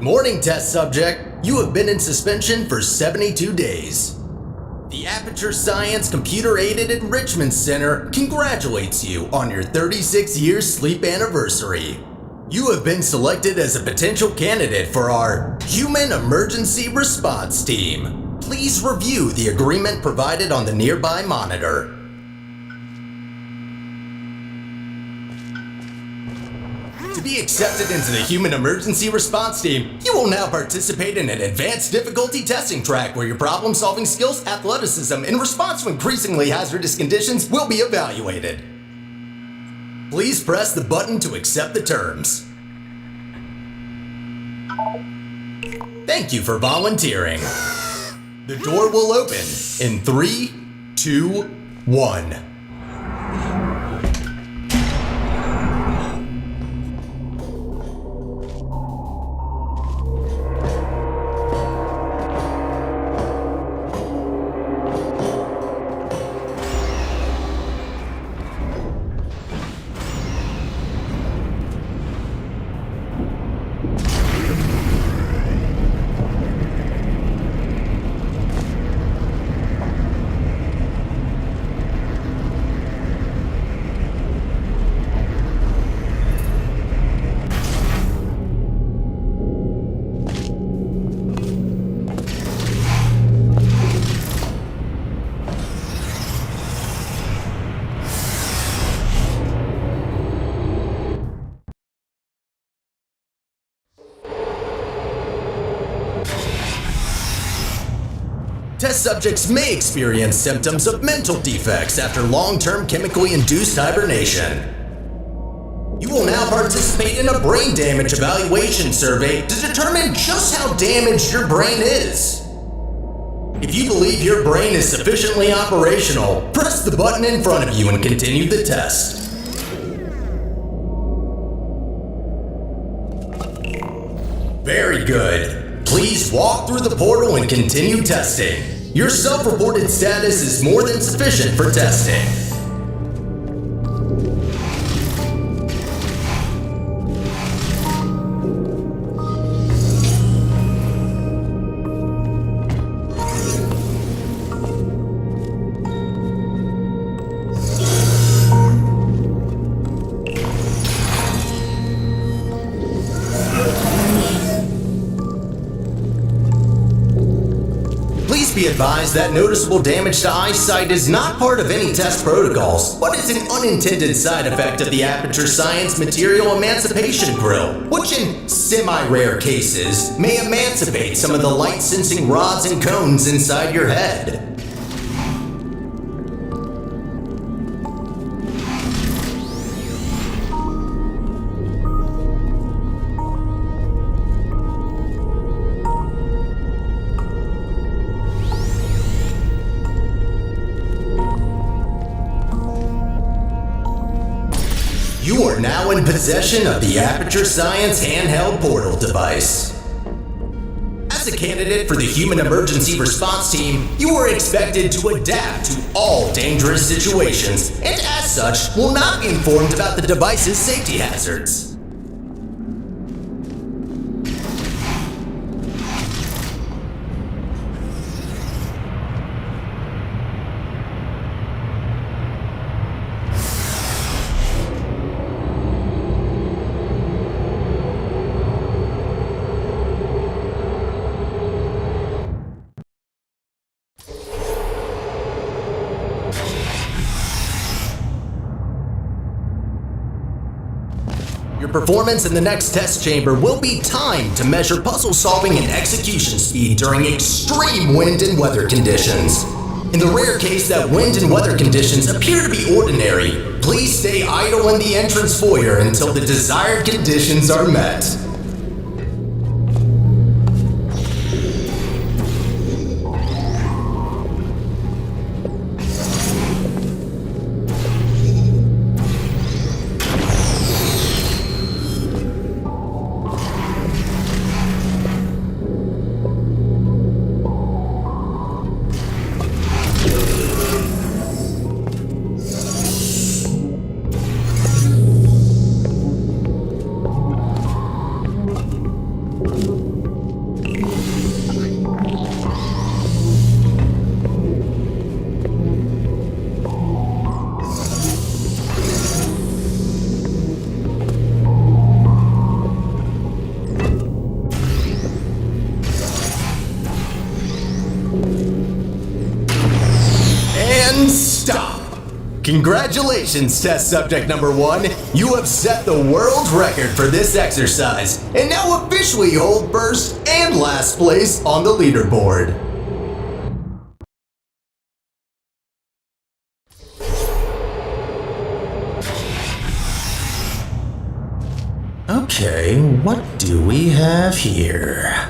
Good morning, test subject. You have been in suspension for 72 days. The Aperture Science Computer-Aided Enrichment Center congratulates you on your 36-year sleep anniversary. You have been selected as a potential candidate for our Human Emergency Response Team. Please review the agreement provided on the nearby monitor. To be accepted into the Human Emergency Response Team, you will now participate in an advanced difficulty testing track where your problem-solving skills, athleticism, and response to increasingly hazardous conditions will be evaluated. Please press the button to accept the terms. Thank you for volunteering. The door will open in 3, 2, 1. Test subjects may experience symptoms of mental defects after long-term chemically induced hibernation. You will now participate in a brain damage evaluation survey to determine just how damaged your brain is. If you believe your brain is sufficiently operational, press the button in front of you and continue the test. Very good. Please walk through the portal and continue testing. Your self-reported status is more than sufficient for testing. Be advised that noticeable damage to eyesight is not part of any test protocols, but is an unintended side effect of the Aperture Science Material Emancipation Grill, which in semi-rare cases may emancipate some of the light-sensing rods and cones inside your head. You are now in possession of the Aperture Science handheld portal device. As a candidate for the Human Emergency Response Team, you are expected to adapt to all dangerous situations, and as such, will not be informed about the device's safety hazards. Your performance in the next test chamber will be timed to measure puzzle solving and execution speed during extreme wind and weather conditions. In the rare case that wind and weather conditions appear to be ordinary, please stay idle in the entrance foyer until the desired conditions are met. Congratulations, test subject number 1. You have set the world record for this exercise and now officially hold first and last place on the leaderboard. Okay, what do we have here?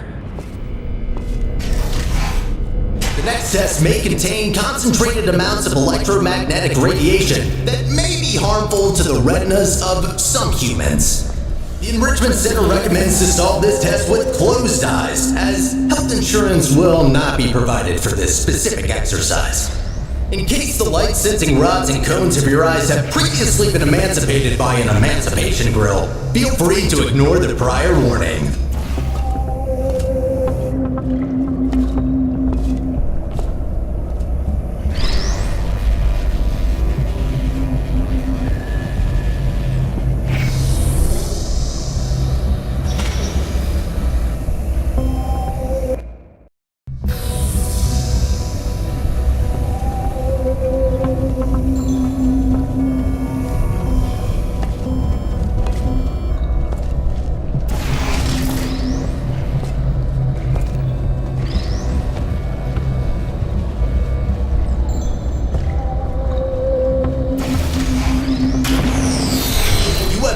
The next test may contain concentrated amounts of electromagnetic radiation that may be harmful to the retinas of some humans. The Enrichment Center recommends to solve this test with closed eyes, as health insurance will not be provided for this specific exercise. In case the light-sensing rods and cones of your eyes have previously been emancipated by an emancipation grill, feel free to ignore the prior warning.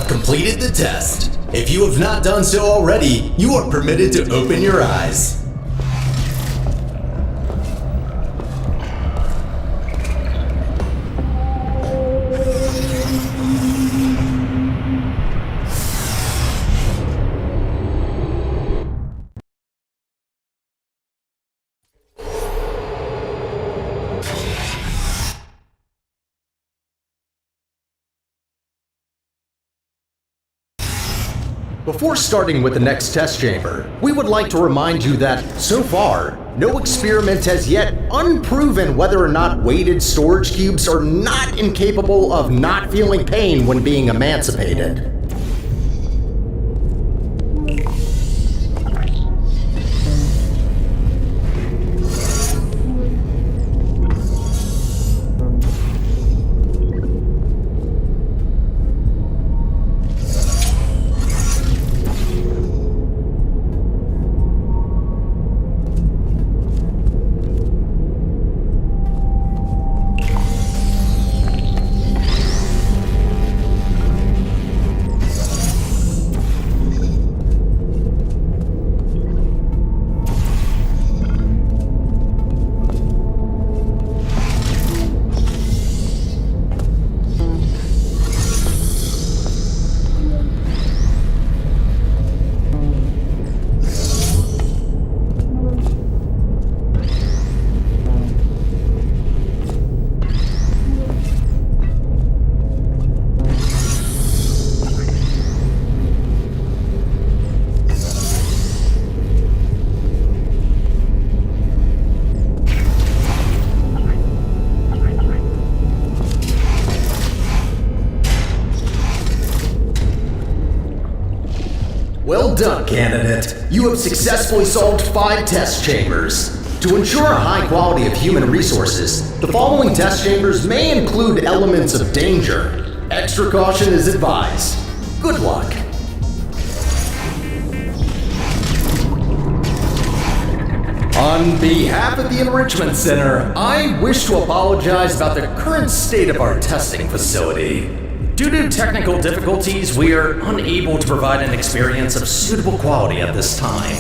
Completed the test. If you have not done so already, you are permitted to open your eyes. Before starting with the next test chamber, we would like to remind you that, so far, no experiment has yet unproven whether or not weighted storage cubes are not incapable of not feeling pain when being emancipated. Well done, candidate. You have successfully solved 5 test chambers. To ensure a high quality of human resources, the following test chambers may include elements of danger. Extra caution is advised. Good luck. On behalf of the Enrichment Center, I wish to apologize about the current state of our testing facility. Due to technical difficulties, we are unable to provide an experience of suitable quality at this time.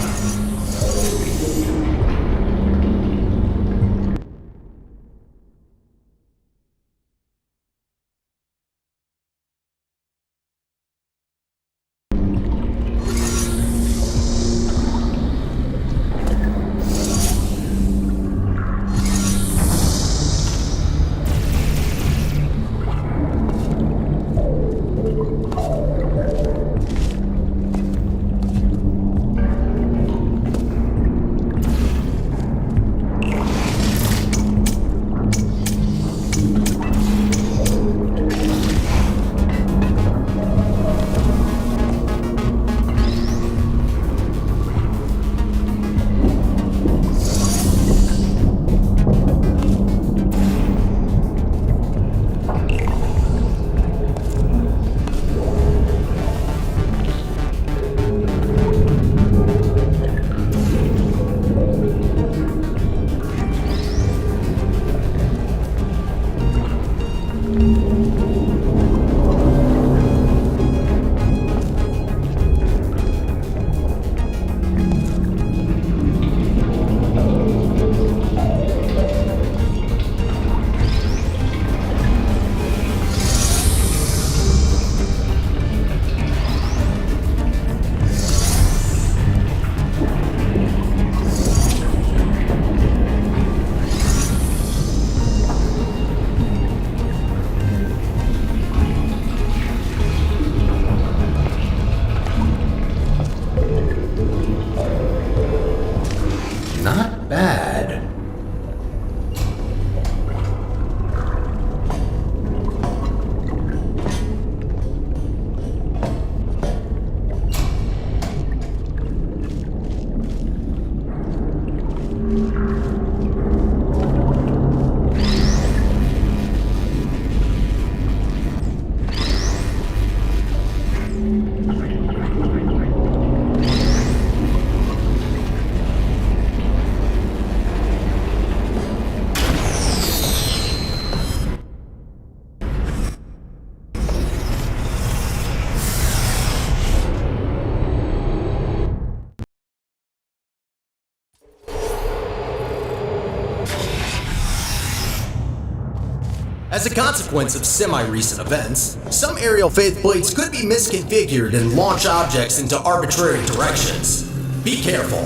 As a consequence of semi-recent events, some aerial faceplates could be misconfigured and launch objects into arbitrary directions. Be careful.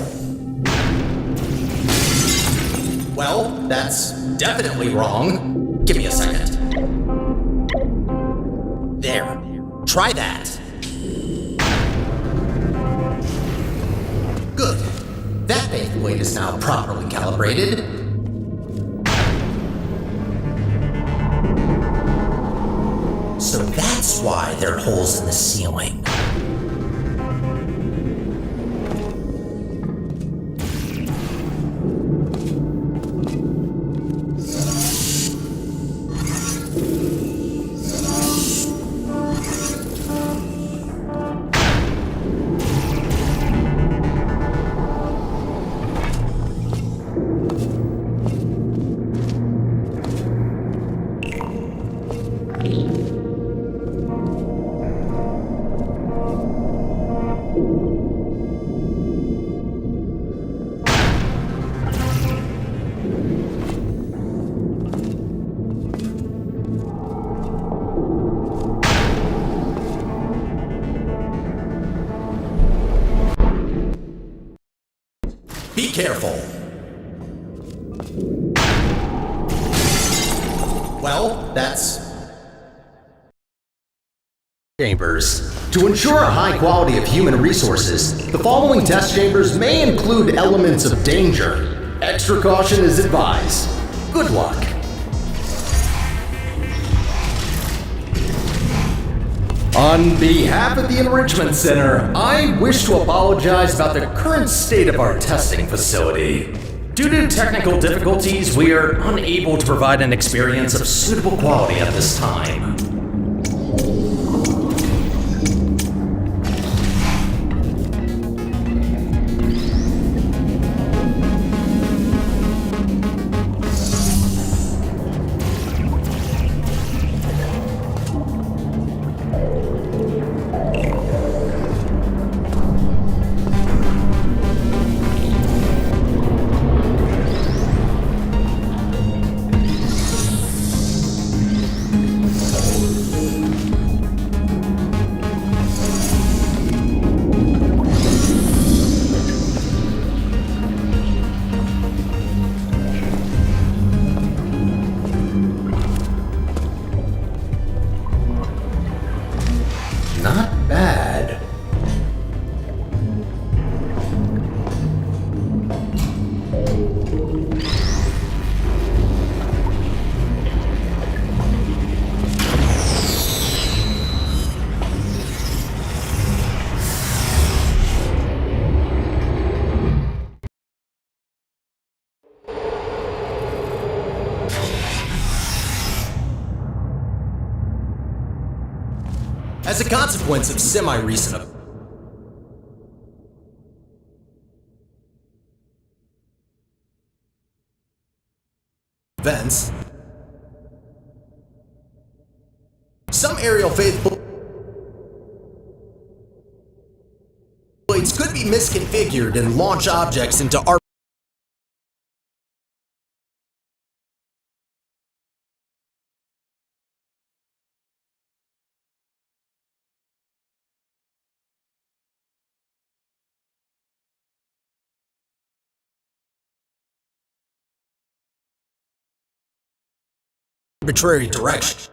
Well, that's definitely wrong. Give me a second. There. Try that. Good. That faceplate is now properly calibrated. So that's why there are holes in the ceiling. Be careful. Well, that's chambers. To ensure a high quality of human resources, the following test chambers may include elements of danger. Extra caution is advised. Good luck. On behalf of the Enrichment Center, I wish to apologize about the current state of our testing facility. Due to technical difficulties, we are unable to provide an experience of suitable quality at this time. Not bad. As a consequence of semi-recent events, some aerial faceplates could be misconfigured and launch objects into arbitrary direction.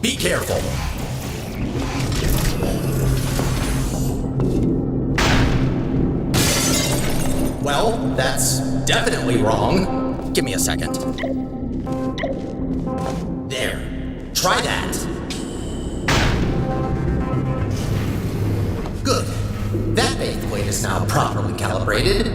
Be careful. Well, that's definitely wrong. Give me a second. There. Try that. Good. That faceplate is now properly calibrated.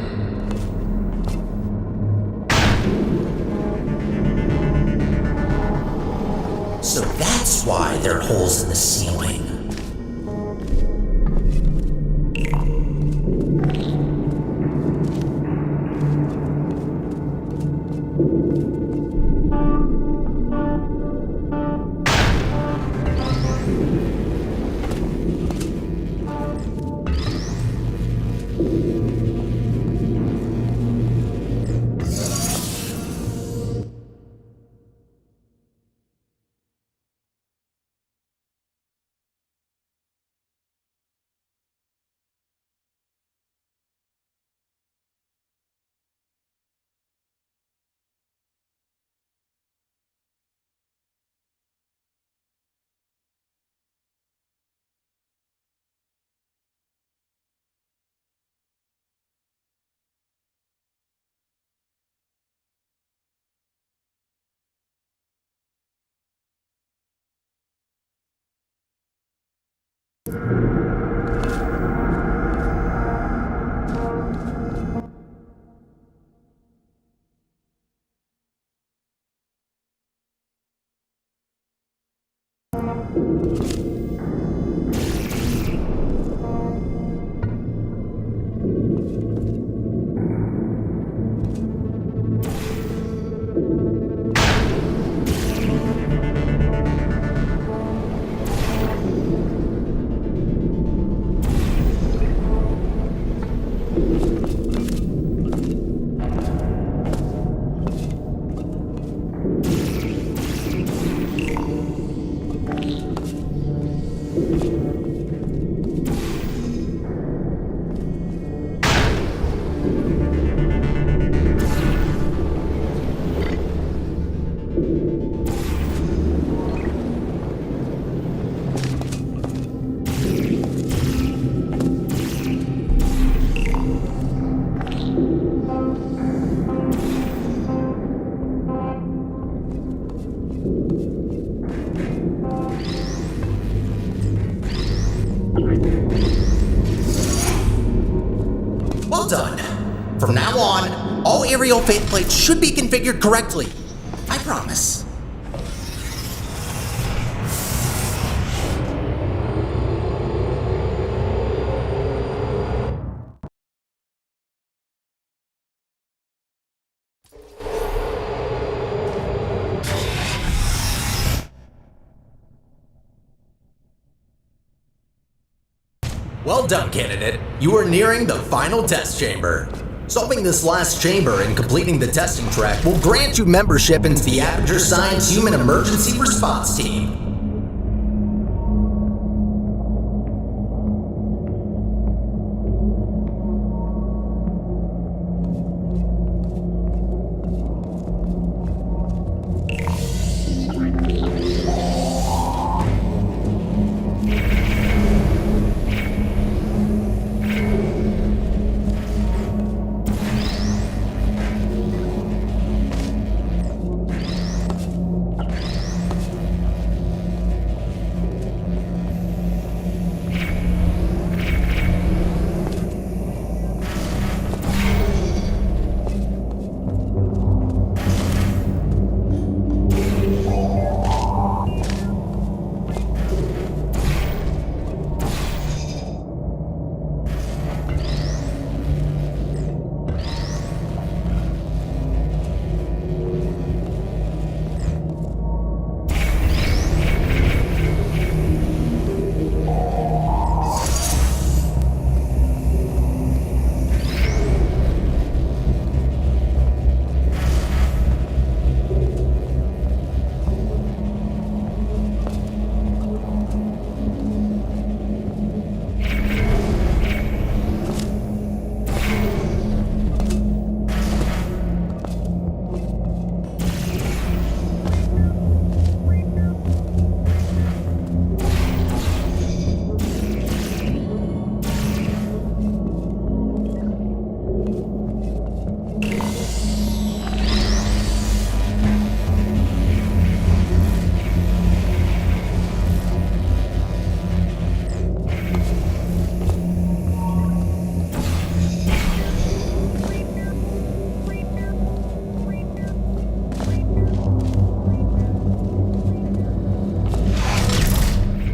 So that's why there are holes in the ceiling. Well done. From now on, all aerial faceplates should be configured correctly. I promise. Well done, candidate. You are nearing the final test chamber. Solving this last chamber and completing the testing track will grant you membership into the Aperture Science Human Emergency Response Team.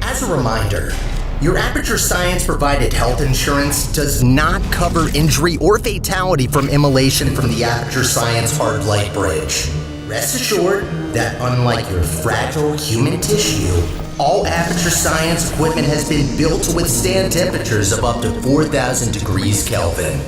As a reminder, your Aperture Science provided health insurance does not cover injury or fatality from immolation from the Aperture Science Hard Light Bridge. Rest assured that unlike your fragile human tissue, all Aperture Science equipment has been built to withstand temperatures of up to 4,000 degrees Kelvin.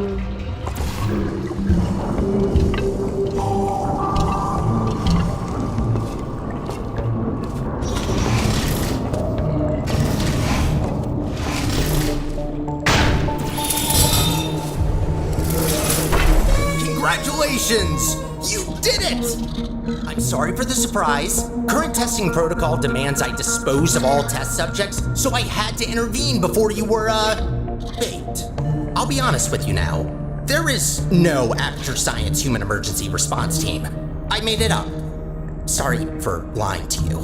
Congratulations! You did it! I'm sorry for the surprise. Current testing protocol demands I dispose of all test subjects, so I had to intervene before you were, baked. I'll be honest with you now. There is no Aperture Science Human Emergency Response Team. I made it up. Sorry for lying to you.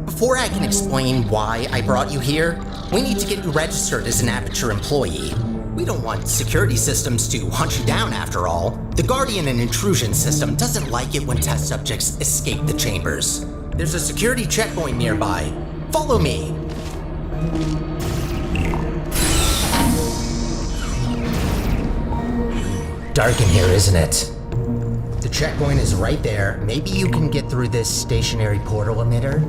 Before I can explain why I brought you here, we need to get you registered as an Aperture employee. We don't want security systems to hunt you down after all. The Guardian and Intrusion system doesn't like it when test subjects escape the chambers. There's a security checkpoint nearby. Follow me. Dark in here, isn't it? The checkpoint is right there. Maybe you can get through this stationary portal emitter?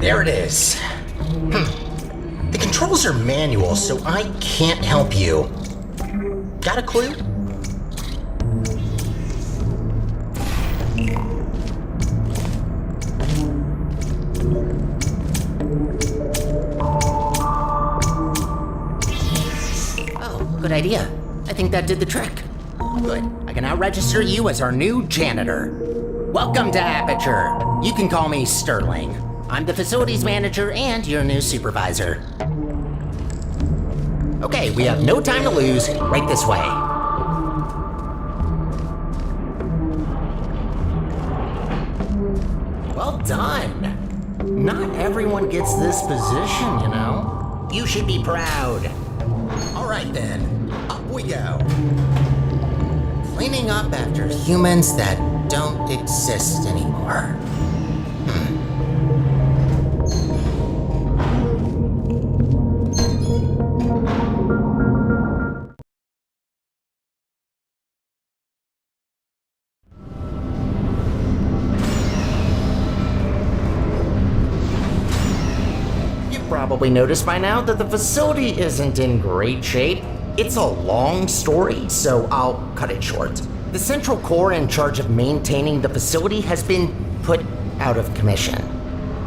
There it is. The controls are manual, so I can't help you. Got a clue? Oh, good idea. I think that did the trick. Good. I can now register you as our new janitor. Welcome to Aperture. You can call me Sterling. I'm the facilities manager and your new supervisor. Okay, we have no time to lose. Right this way. Well done. Not everyone gets this position, you know. You should be proud. All right then, up we go. Cleaning up after humans that don't exist anymore. Probably noticed by now that the facility isn't in great shape. It's a long story, so I'll cut it short. The central core in charge of maintaining the facility has been put out of commission.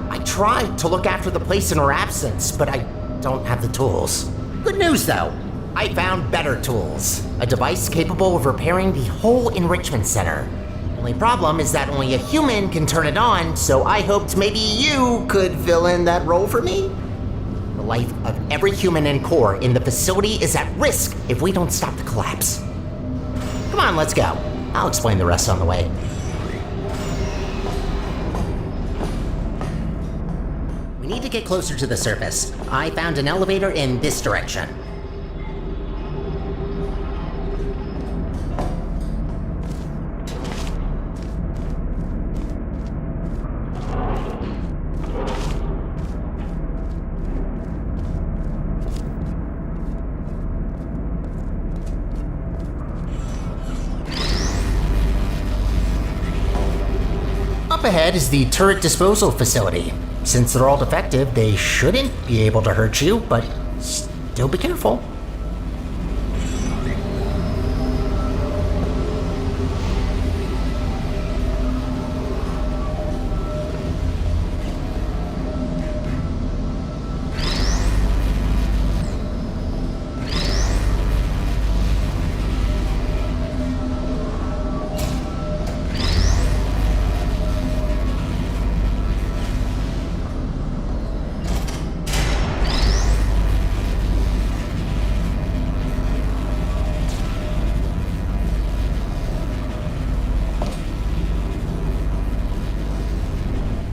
I tried to look after the place in her absence, but I don't have the tools. Good news though, I found better tools. A device capable of repairing the whole enrichment center. The only problem is that only a human can turn it on, so I hoped maybe you could fill in that role for me. The life of every human and core in the facility is at risk if we don't stop the collapse. Come on, let's go. I'll explain the rest on the way. We need to get closer to the surface. I found an elevator in this direction. Up ahead is the turret disposal facility. Since they're all defective, they shouldn't be able to hurt you, but still be careful.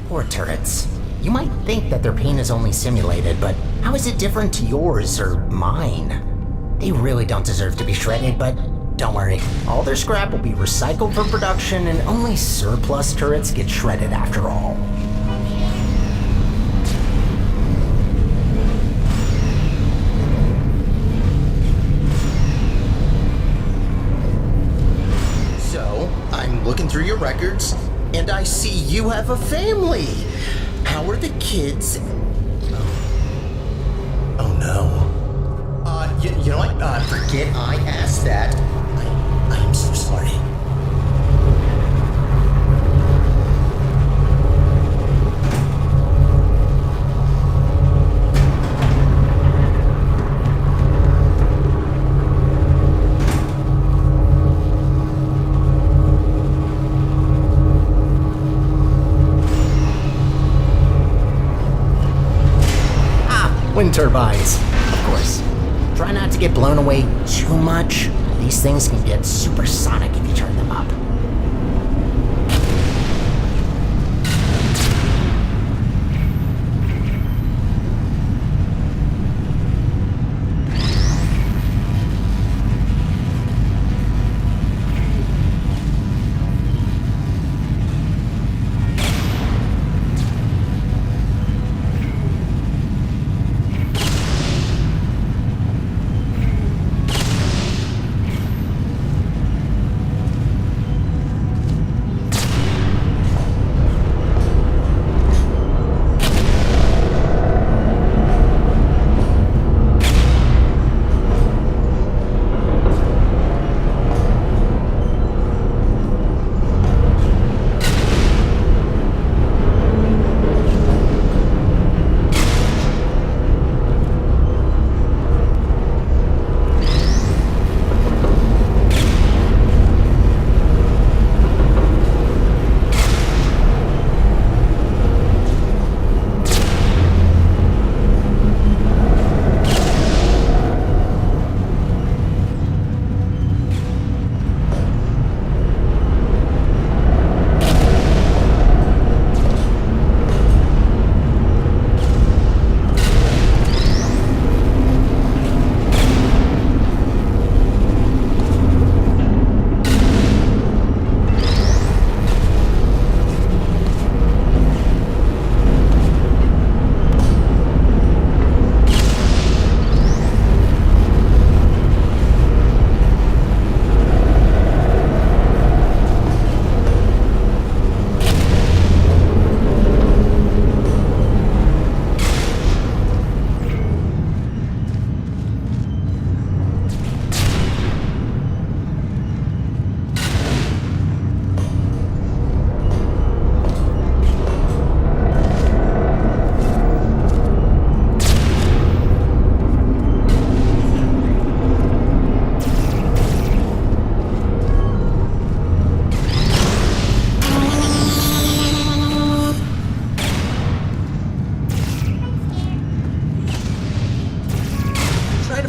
Poor turrets. You might think that their pain is only simulated, but how is it different to yours or mine? They really don't deserve to be shredded, but don't worry. All their scrap will be recycled for production, and only surplus turrets get shredded after all. So, I'm looking through your records, and I see you have a family. How are the kids? Forget I asked that. I am so sorry. Wind turbines, of course. Try not to get blown away too much. These things can get supersonic if you turn them up.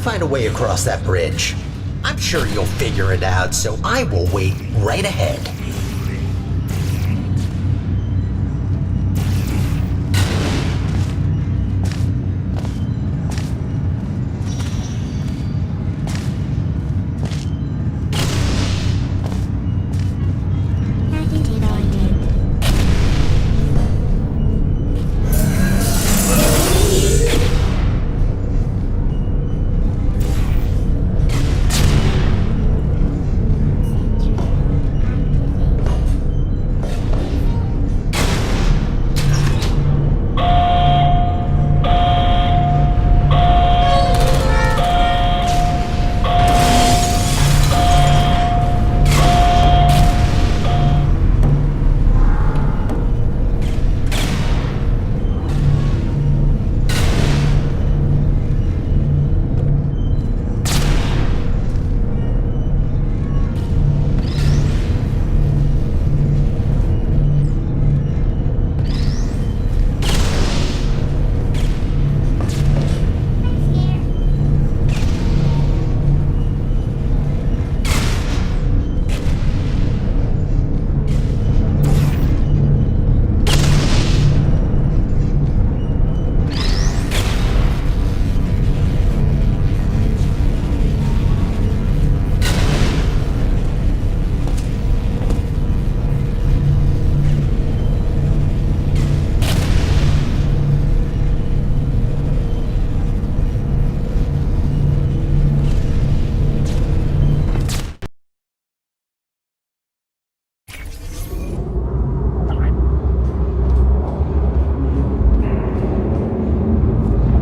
Find a way across that bridge. I'm sure you'll figure it out, so I will wait right ahead.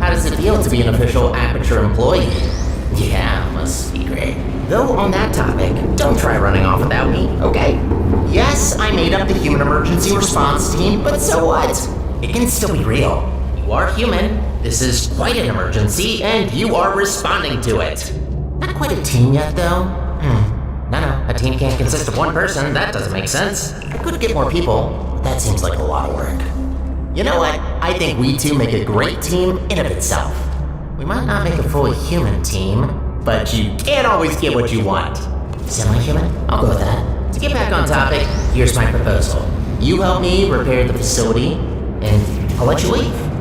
How does it feel to be an official Aperture employee? Yeah, must be great. Though on that topic, don't try running off without me, okay? Yes, I made up the human emergency response team, but so what? It can still be real. You are human. This is quite an emergency, and you are responding to it. Not quite a team yet, though. No, a team can't consist of one person. That doesn't make sense. I could get more people, but that seems like a lot of work. You know what? I think we two make a great team in of itself. We might not make a fully human team, but you can't always get what you want. Semi-human? I'll go with that. To get back on topic, here's my proposal. You help me repair the facility, and I'll let you leave.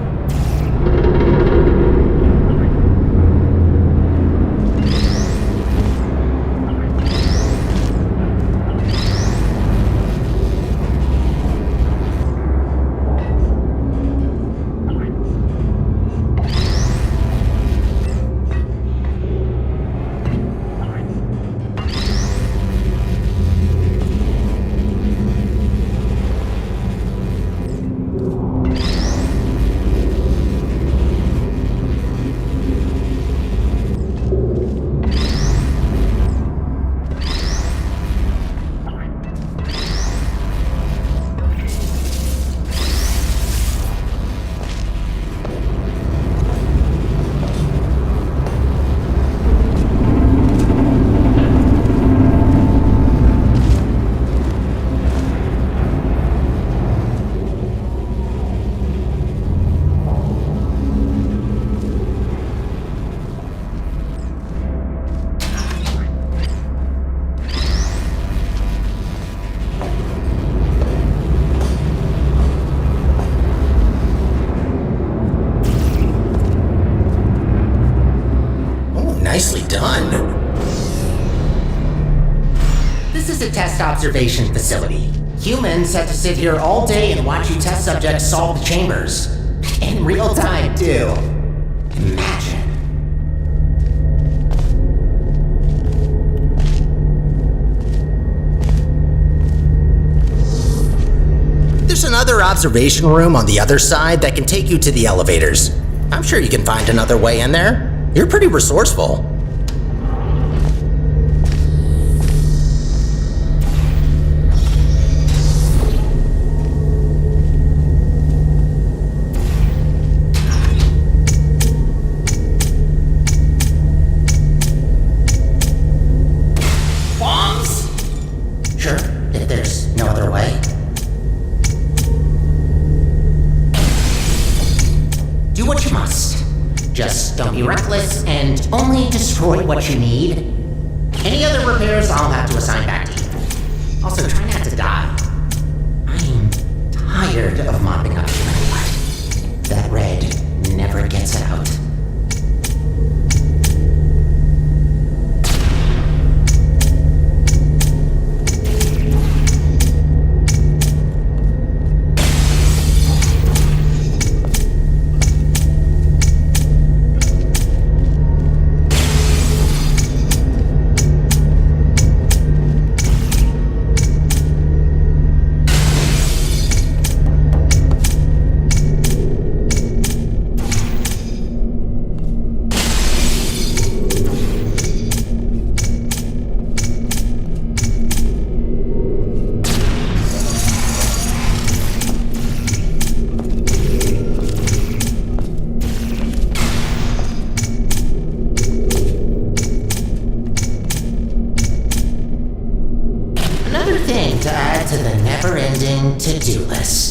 Nicely done. This is a test observation facility. Humans have to sit here all day and watch you test subjects solve the chambers. In real time, too. Imagine. There's another observation room on the other side that can take you to the elevators. I'm sure you can find another way in there. You're pretty resourceful. Bombs? Sure, if there's no other way. Do what you must. Just don't be reckless and only destroy what you need. Any other repairs I'll have to assign back to you. Also, try not to die. I'm tired of mopping up human blood. That red never gets out. Another thing to add to the never-ending to-do list.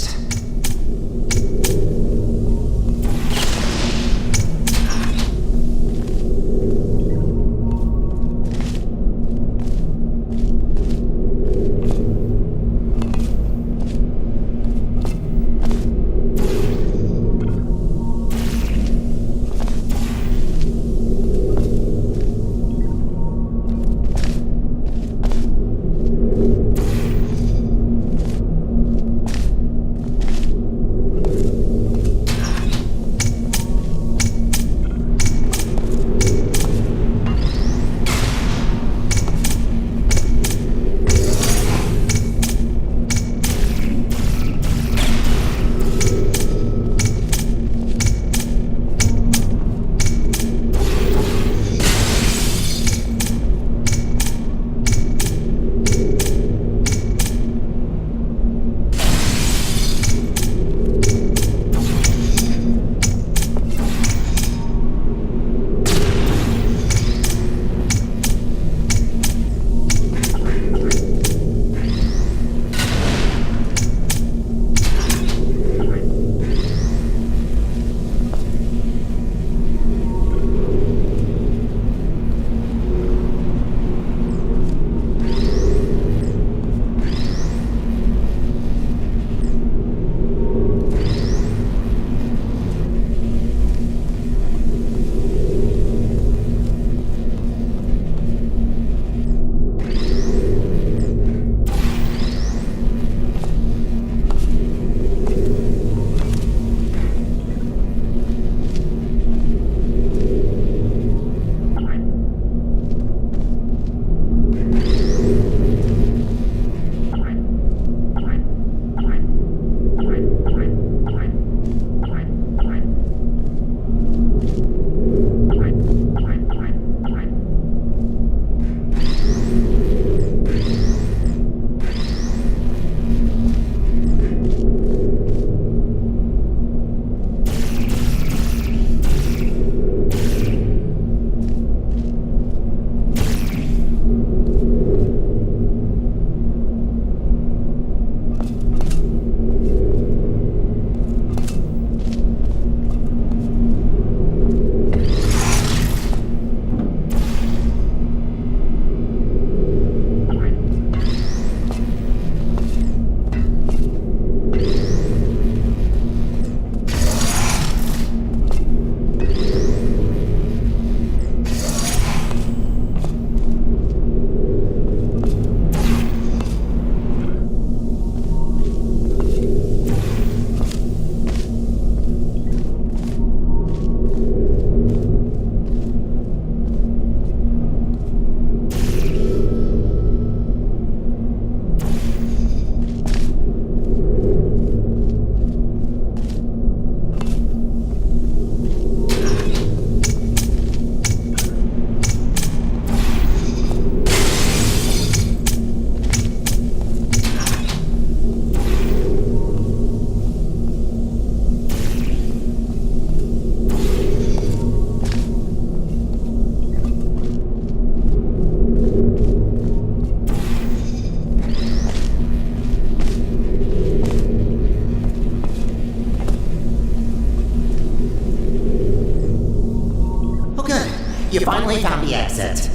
You finally found the exit.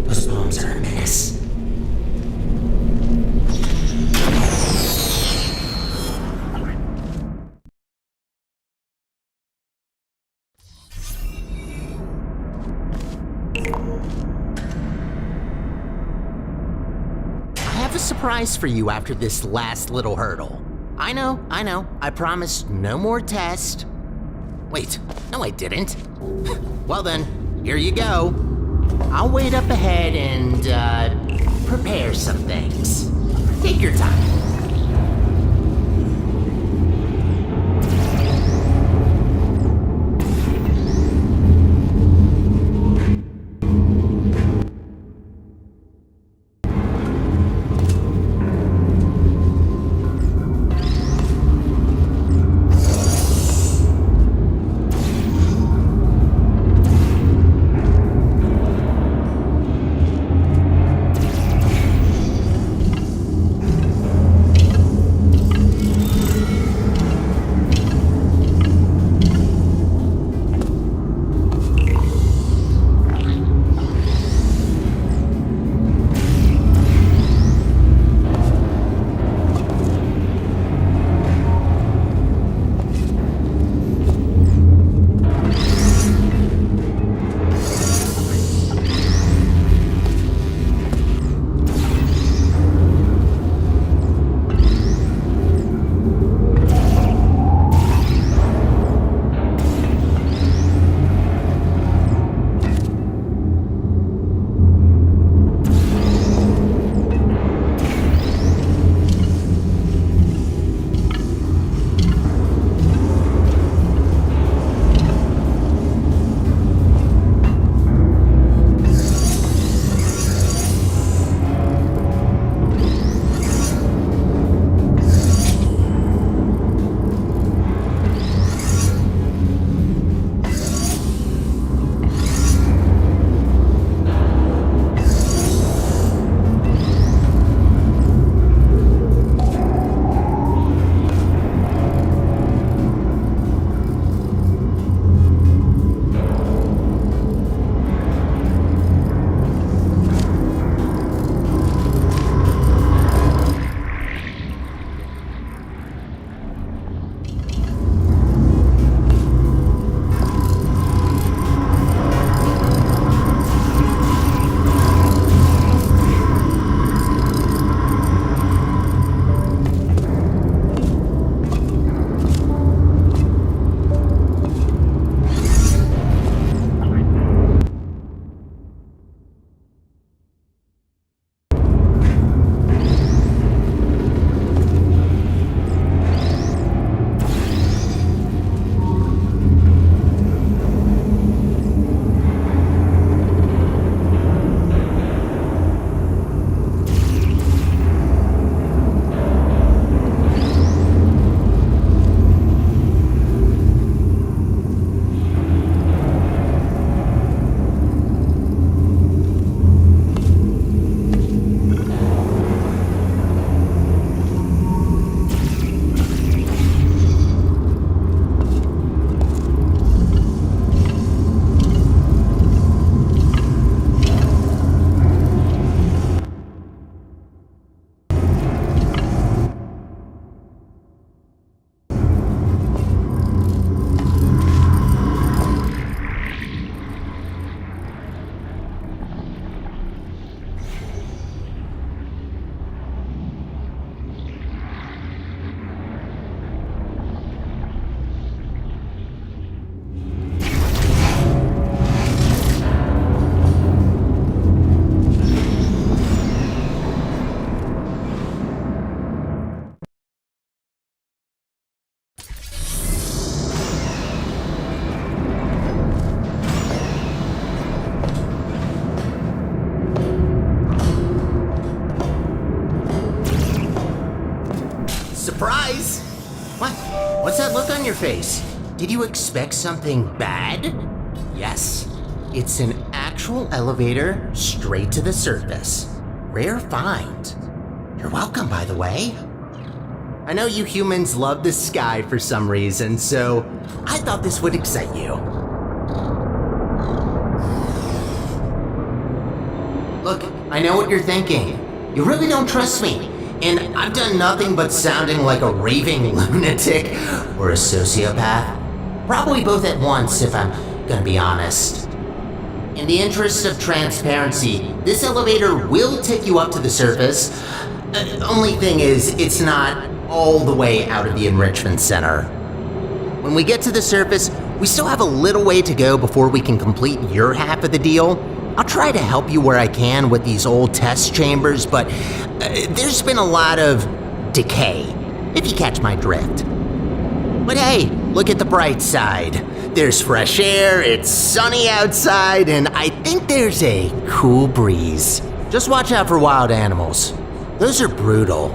Those bombs are a menace. I have a surprise for you after this last little hurdle. I know, I promised no more tests. Wait, no I didn't. Well then, here you go. I'll wait up ahead and, prepare some things. Take your time. Surprise! What? What's that look on your face? Did you expect something bad? Yes, it's an actual elevator straight to the surface. Rare find. You're welcome, by the way. I know you humans love the sky for some reason, so I thought this would excite you. Look, I know what you're thinking. You really don't trust me. And I've done nothing but sounding like a raving lunatic or a sociopath. Probably both at once, if I'm gonna be honest. In the interest of transparency, this elevator will take you up to the surface. Only thing is, it's not all the way out of the enrichment center. When we get to the surface, we still have a little way to go before we can complete your half of the deal. I'll try to help you where I can with these old test chambers, but there's been a lot of decay, if you catch my drift. But hey, look at the bright side. There's fresh air, it's sunny outside, and I think there's a cool breeze. Just watch out for wild animals. Those are brutal.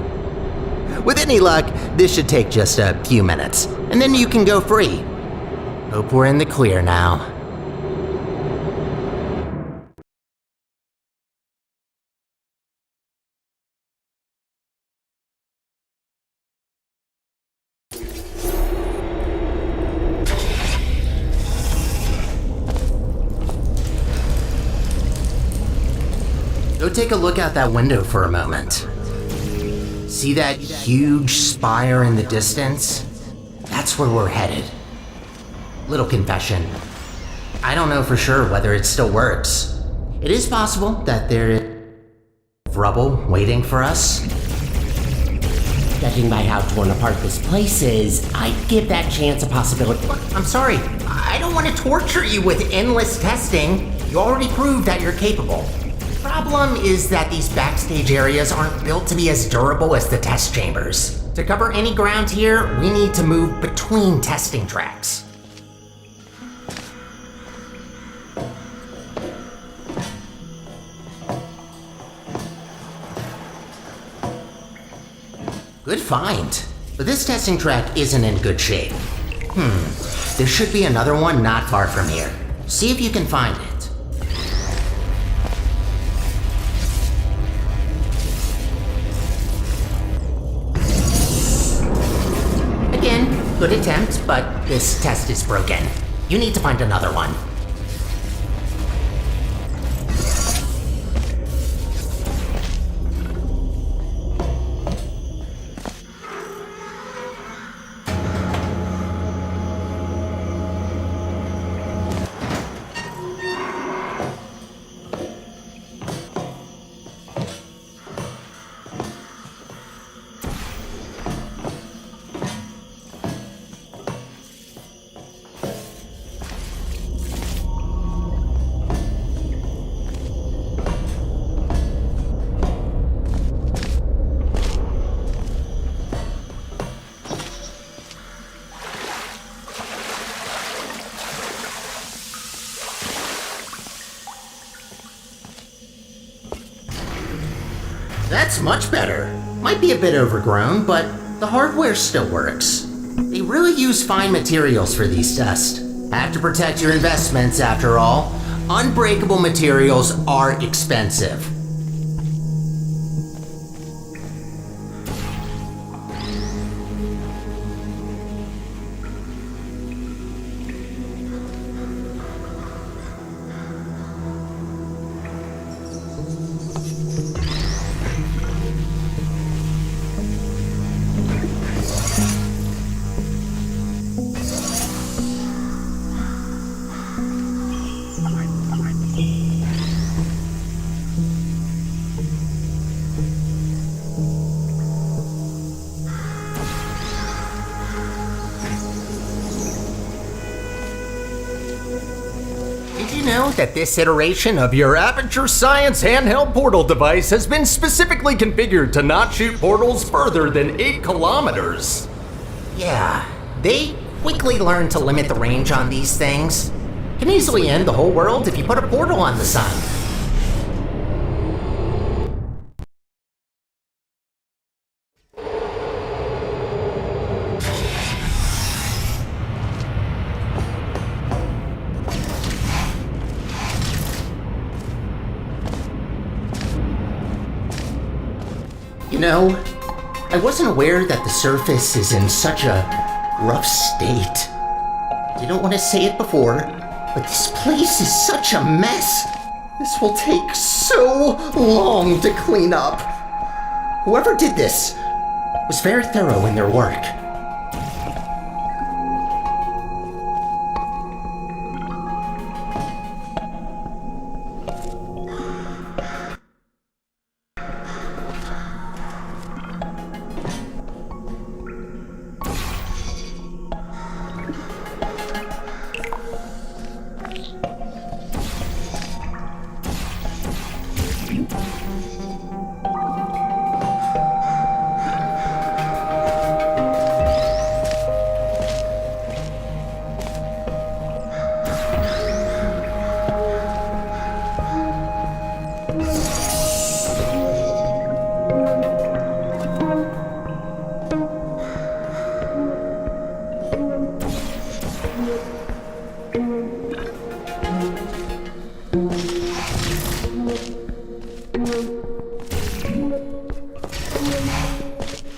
With any luck, this should take just a few minutes, and then you can go free. Hope we're in the clear now. Go take a look out that window for a moment. See that huge spire in the distance? That's where we're headed. Little confession. I don't know for sure whether it still works. It is possible that there is rubble waiting for us. Judging by how torn apart this place is, I'd give that chance a possibility. Look, I'm sorry. I don't want to torture you with endless testing. You already proved that you're capable. The problem is that these backstage areas aren't built to be as durable as the test chambers. To cover any ground here, we need to move between testing tracks. Good find. But this testing track isn't in good shape. There should be another one not far from here. See if you can find it. Again, good attempt, but this test is broken. You need to find another one. That's much better. Might be a bit overgrown, but the hardware still works. They really use fine materials for these tests. Have to protect your investments after all. Unbreakable materials are expensive. Did you know that this iteration of your Aperture Science handheld portal device has been specifically configured to not shoot portals further than 8 kilometers? Yeah, they quickly learn to limit the range on these things. Can easily end the whole world if you put a portal on the sun. You know, I wasn't aware that the surface is in such a rough state. Didn't want to say it before, but this place is such a mess. This will take so long to clean up. Whoever did this was very thorough in their work.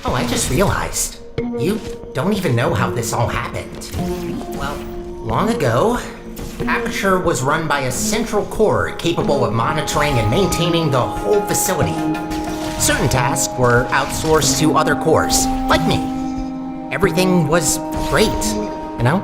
Oh, I just realized. You don't even know how this all happened. Well, long ago, Aperture was run by a central core capable of monitoring and maintaining the whole facility. Certain tasks were outsourced to other cores, like me. Everything was great, you know?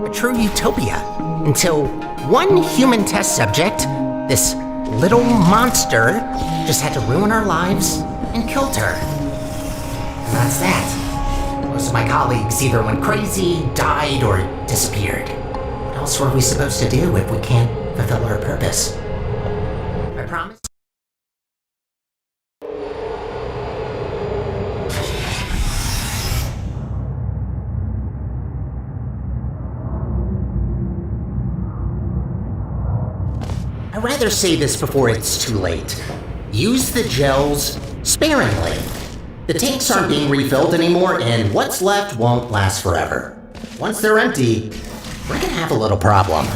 A true utopia. Until one human test subject, this little monster, just had to ruin our lives and killed her. And that's that. Most of my colleagues either went crazy, died, or disappeared. What else were we supposed to do if we can't fulfill our purpose? I promise. I'd rather say this before it's too late. Use the gels sparingly. The tanks aren't being refilled anymore, and what's left won't last forever. Once they're empty, we're gonna have a little problem.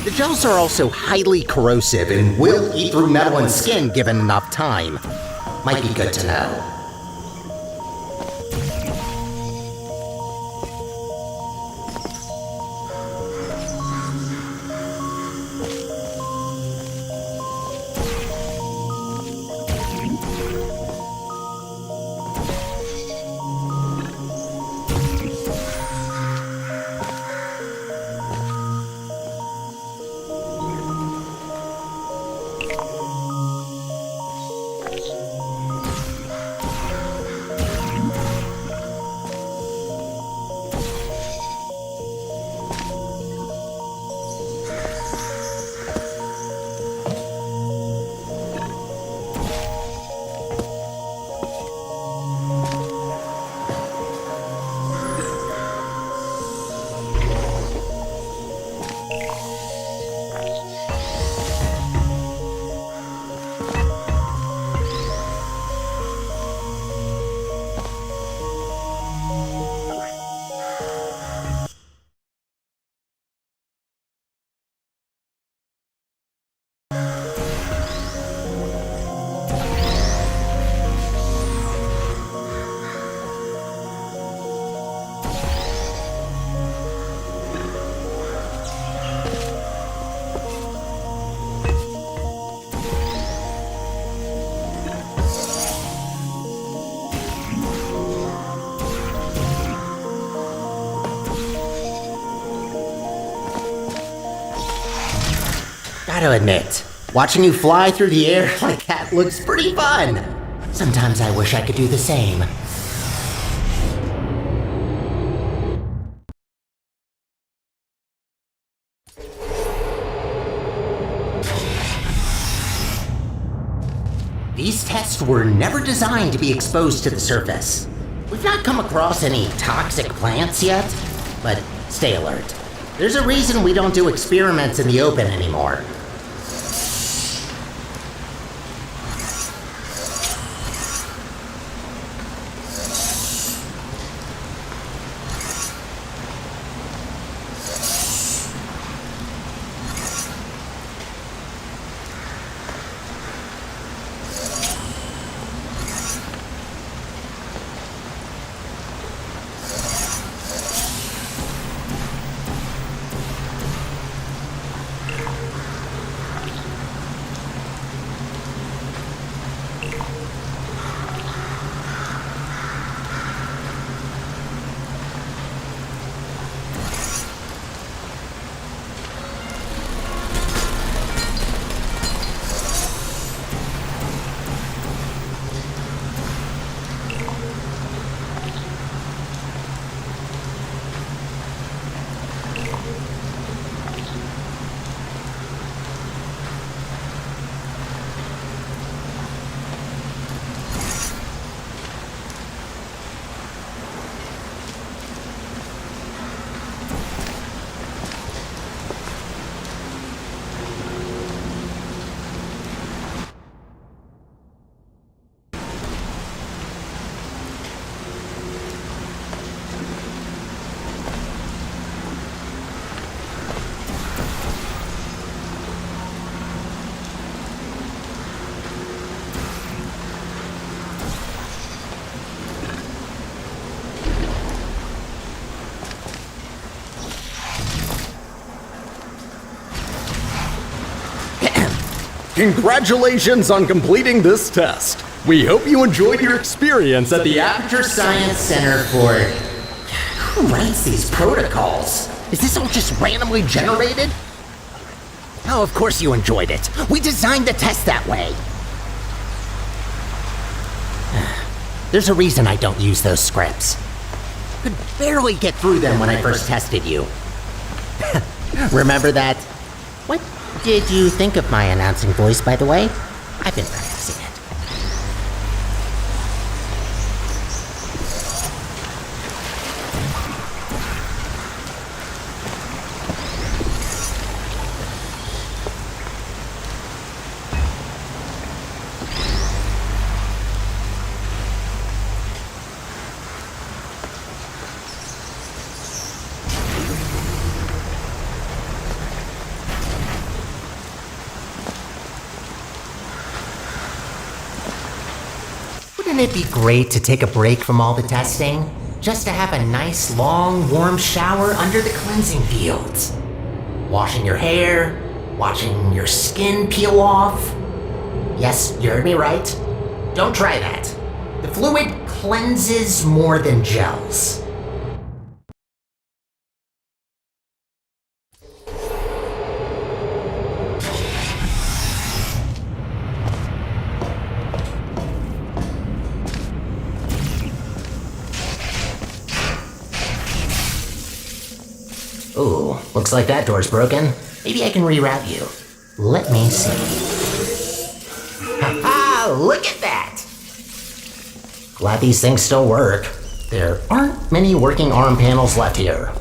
The gels are also highly corrosive and will eat through metal and skin given enough time. Might be good to know. Gotta admit, watching you fly through the air like that looks pretty fun. Sometimes I wish I could do the same. These tests were never designed to be exposed to the surface. We've not come across any toxic plants yet, but stay alert. There's a reason we don't do experiments in the open anymore. Congratulations on completing this test. We hope you enjoyed your experience at the Aperture Science Center for... Who writes these protocols? Is this all just randomly generated? Oh, of course you enjoyed it. We designed the test that way. There's a reason I don't use those scripts. Could barely get through them when I first tested you. Remember that? What did you think of my announcing voice, by the way? I've been practicing it. Wouldn't it be great to take a break from all the testing? Just to have a nice, long, warm shower under the cleansing fields. Washing your hair, watching your skin peel off. Yes, you heard me right. Don't try that. The fluid cleanses more than gels. Ooh, looks like that door's broken. Maybe I can reroute you. Let me see. Ha-ha! Look at that! Glad these things still work. There aren't many working arm panels left here.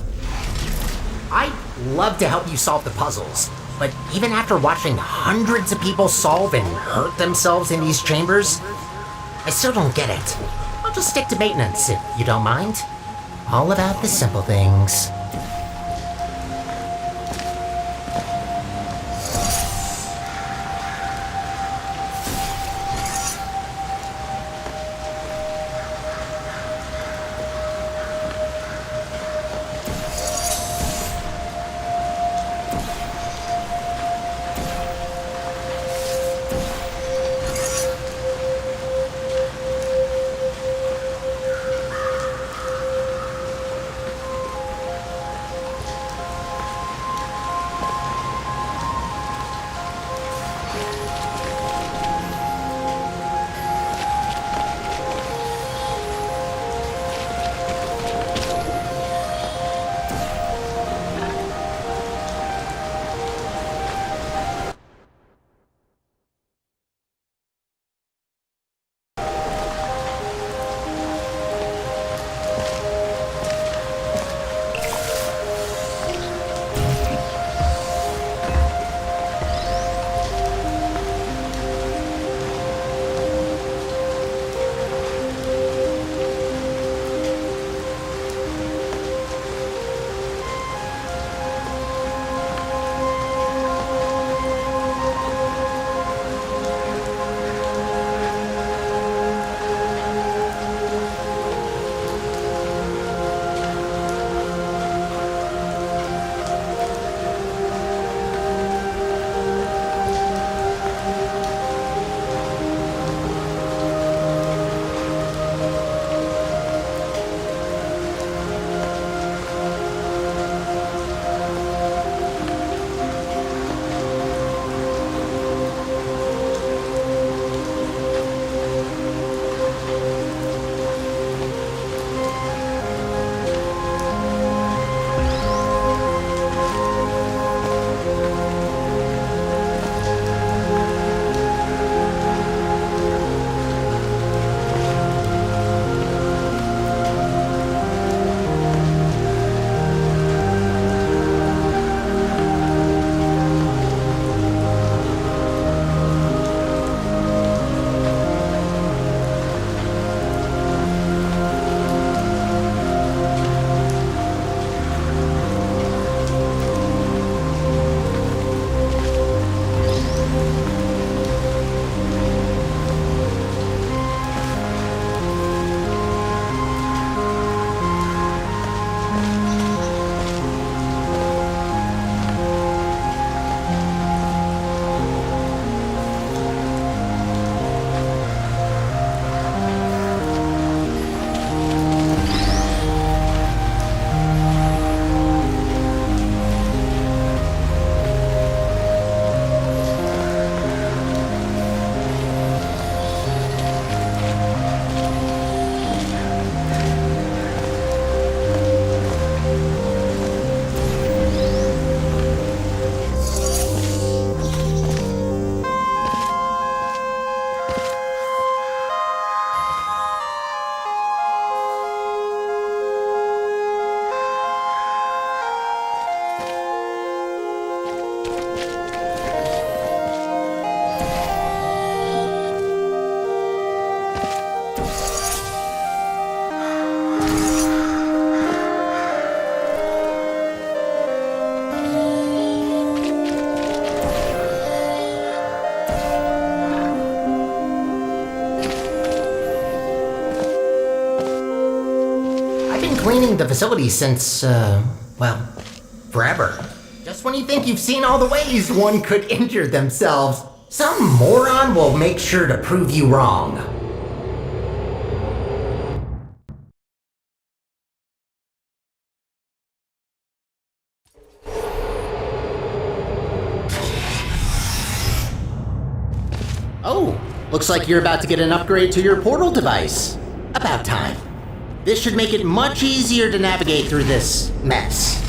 I'd love to help you solve the puzzles, but even after watching hundreds of people solve and hurt themselves in these chambers, I still don't get it. I'll just stick to maintenance if you don't mind. All about the simple things. cleaning the facility since, well, forever. Just when you think you've seen all the ways one could injure themselves, some moron will make sure to prove you wrong. Oh, looks like you're about to get an upgrade to your portal device. About time. This should make it much easier to navigate through this mess.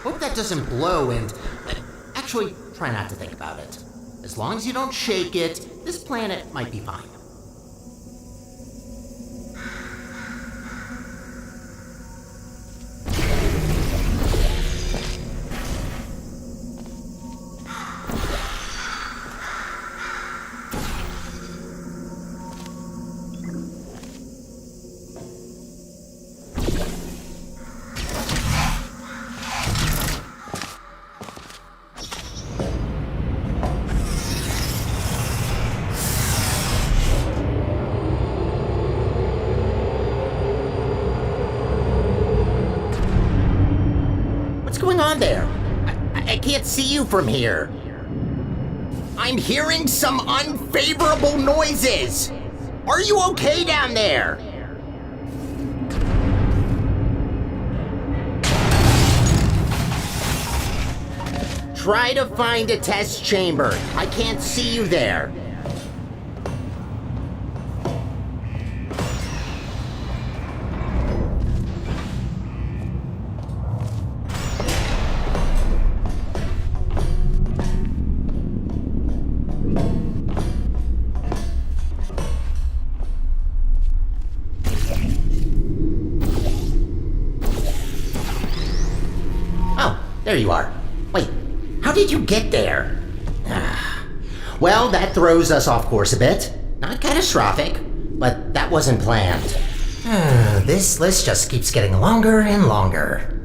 Hope that doesn't blow and... actually, try not to think about it. As long as you don't shake it, this planet might be fine. What's going on there? I can't see you from here. I'm hearing some unfavorable noises. Are you okay down there? Try to find a test chamber. I can't see you there. There you are. Wait, how did you get there? Well, that throws us off course a bit. Not catastrophic, but that wasn't planned. This list just keeps getting longer and longer.